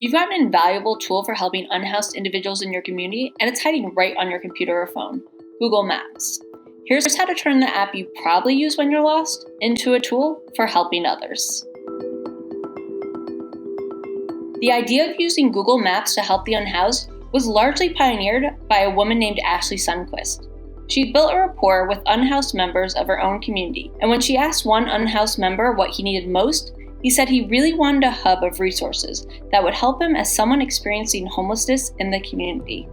You've got an invaluable tool for helping unhoused individuals in your community, and it's hiding right on your computer or phone: Google Maps. Here's how to turn the app you probably use when you're lost into a tool for helping others. The idea of using Google Maps to help the unhoused was largely pioneered by a woman named Ashley Sundquist. She built a rapport with unhoused members of her own community, and when she asked one unhoused member what he needed most, he said he really wanted a hub of resources that would help him as someone experiencing homelessness in the community.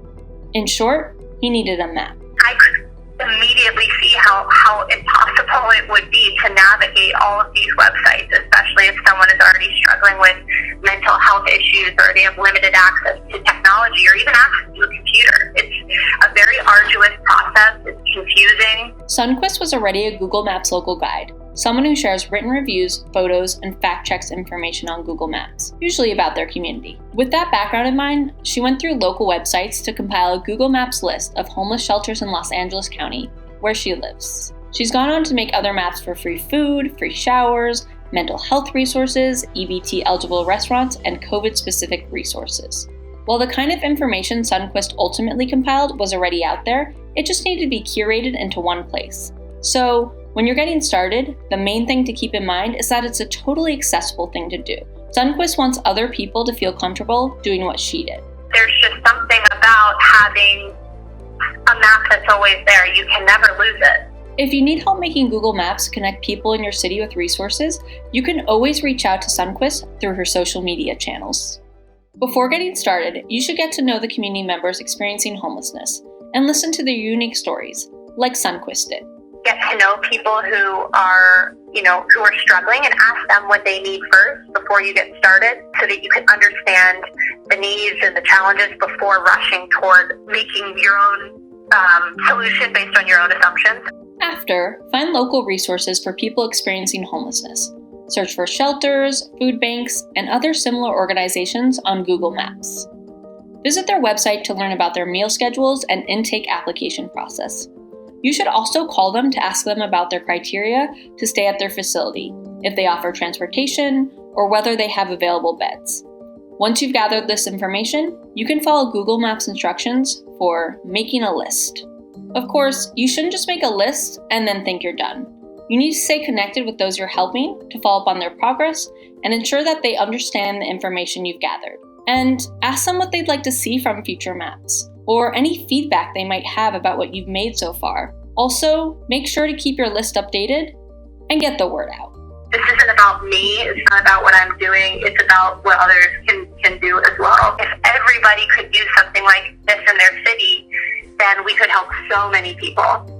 In short, he needed a map. I could immediately see how impossible it would be to navigate all of these websites, especially if someone is already struggling with mental health issues or they have limited access to technology or even access to a computer. It's a very arduous process. It's confusing. Sundquist was already a Google Maps local guide, someone who shares written reviews, photos, and fact-checks information on Google Maps, usually about their community. With that background in mind, she went through local websites to compile a Google Maps list of homeless shelters in Los Angeles County, where she lives. She's gone on to make other maps for free food, free showers, mental health resources, EBT-eligible restaurants, and COVID-specific resources. While the kind of information Sundquist ultimately compiled was already out there, it just needed to be curated into one place. So, when you're getting started, the main thing to keep in mind is that it's a totally accessible thing to do. Sundquist wants other people to feel comfortable doing what she did. There's just something about having a map that's always there. You can never lose it. If you need help making Google Maps connect people in your city with resources, you can always reach out to Sundquist through her social media channels. Before getting started, you should get to know the community members experiencing homelessness and listen to their unique stories, like Sundquist did. Get to know people who are struggling and ask them what they need first before you get started so that you can understand the needs and the challenges before rushing toward making your own solution based on your own assumptions. After, find local resources for people experiencing homelessness. Search for shelters, food banks, and other similar organizations on Google Maps. Visit their website to learn about their meal schedules and intake application process. You should also call them to ask them about their criteria to stay at their facility, if they offer transportation, or whether they have available beds. Once you've gathered this information, you can follow Google Maps instructions for making a list. Of course, you shouldn't just make a list and then think you're done. You need to stay connected with those you're helping to follow up on their progress and ensure that they understand the information you've gathered. And ask them what they'd like to see from future maps, or any feedback they might have about what you've made so far. Also, make sure to keep your list updated and get the word out. This isn't about me, it's not about what I'm doing, it's about what others can do as well. If everybody could do something like this in their city, then we could help so many people.